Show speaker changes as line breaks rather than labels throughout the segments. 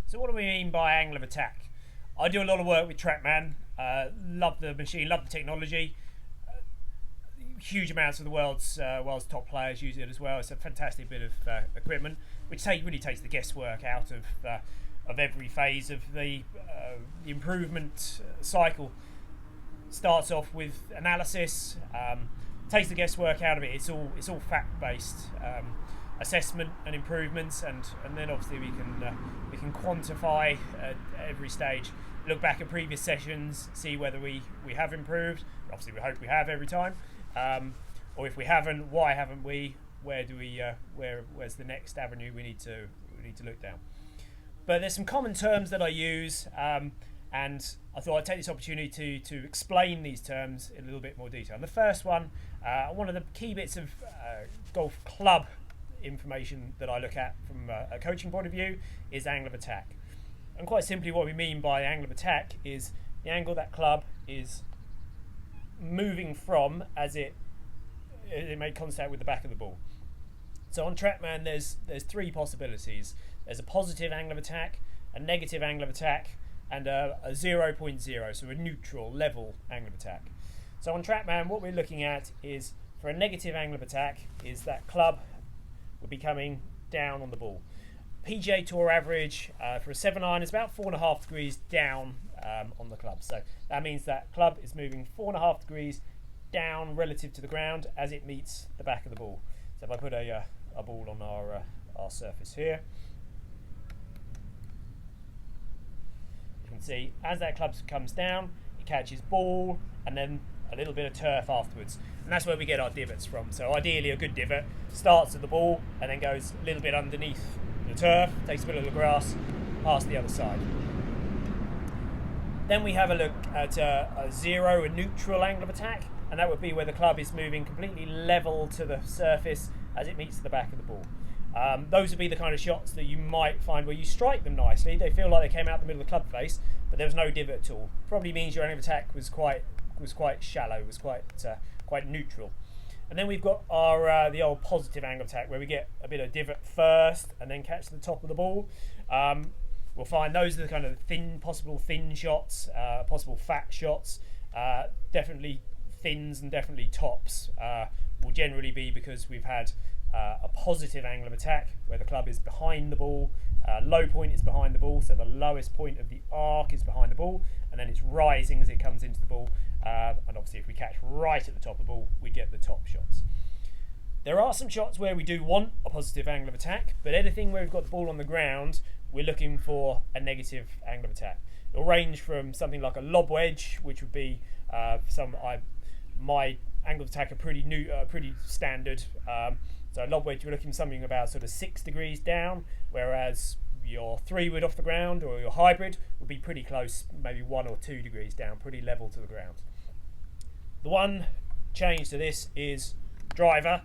So what do we mean by angle of attack? I do a lot of work with TrackMan. Love the machine, love the technology. Huge amounts of the world's top players use it as well. It's a fantastic bit of equipment, which really takes the guesswork out of every phase of the improvement cycle. Starts off with analysis, takes the guesswork out of it. It's all fact-based assessment and improvements, and then obviously we can quantify at every stage. Look back at previous sessions, see whether we have improved. Obviously, we hope we have every time. Or if we haven't, why haven't we? Where's the next avenue we need to look down? But there's some common terms that I use, and I thought I'd take this opportunity to explain these terms in a little bit more detail. And the first one of the key bits of golf club information that I look at from a coaching point of view is angle of attack. And quite simply, what we mean by angle of attack is the angle that club is moving from as it made contact with the back of the ball. So on TrackMan, there's three possibilities. There's a positive angle of attack, a negative angle of attack, and a 0.0, so a neutral level angle of attack. So on TrackMan, what we're looking at is, for a negative angle of attack, is that club will be coming down on the ball. PGA Tour average for a 7-iron is about 4.5 degrees down on the club. So that means that club is moving 4.5 degrees down relative to the ground as it meets the back of the ball. So if I put a ball on our surface here, you can see as that club comes down, it catches ball and then a little bit of turf afterwards. And that's where we get our divots from. So ideally a good divot starts at the ball and then goes a little bit underneath the turf, takes a bit of the grass past the other side. Then we have a look at a zero, a neutral angle of attack, and that would be where the club is moving completely level to the surface as it meets the back of the ball. Those would be the kind of shots that you might find where you strike them nicely. They feel like they came out the middle of the club face, but there was no divot at all. Probably means your angle of attack was quite shallow, was quite neutral. And then we've got our the old positive angle of attack, where we get a bit of divot first and then catch the top of the ball. We'll find those are the kind of possible thin shots, possible fat shots. Definitely thins and definitely tops will generally be because we've had a positive angle of attack where the club is behind the ball, low point is behind the ball, so the lowest point of the arc is behind the ball, and then it's rising as it comes into the ball. And obviously if we catch right at the top of the ball, we get the top shots. There are some shots where we do want a positive angle of attack, but anything where we've got the ball on the ground, we're looking for a negative angle of attack. It'll range from something like a lob wedge, which would be my angle of attack are pretty standard. So a lob wedge, we're looking for something about sort of 6 degrees down, whereas your 3-wood off the ground or your hybrid would be pretty close, maybe 1 or 2 degrees down, pretty level to the ground. The one change to this is driver,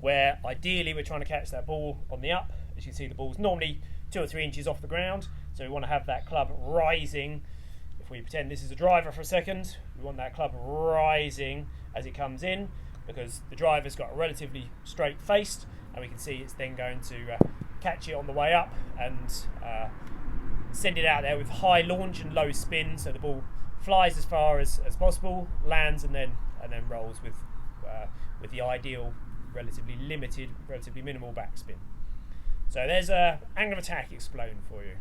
where ideally we're trying to catch that ball on the up. As you can see, the ball's normally 2 or 3 inches off the ground, so we want to have that club rising. If we pretend this is a driver for a second, we want that club rising as it comes in, because the driver's got a relatively straight face, and we can see it's then going to catch it on the way up and send it out there with high launch and low spin, so the ball flies as far as possible, lands, and then rolls with the ideal relatively minimal backspin. So there's a angle of attack explained for you.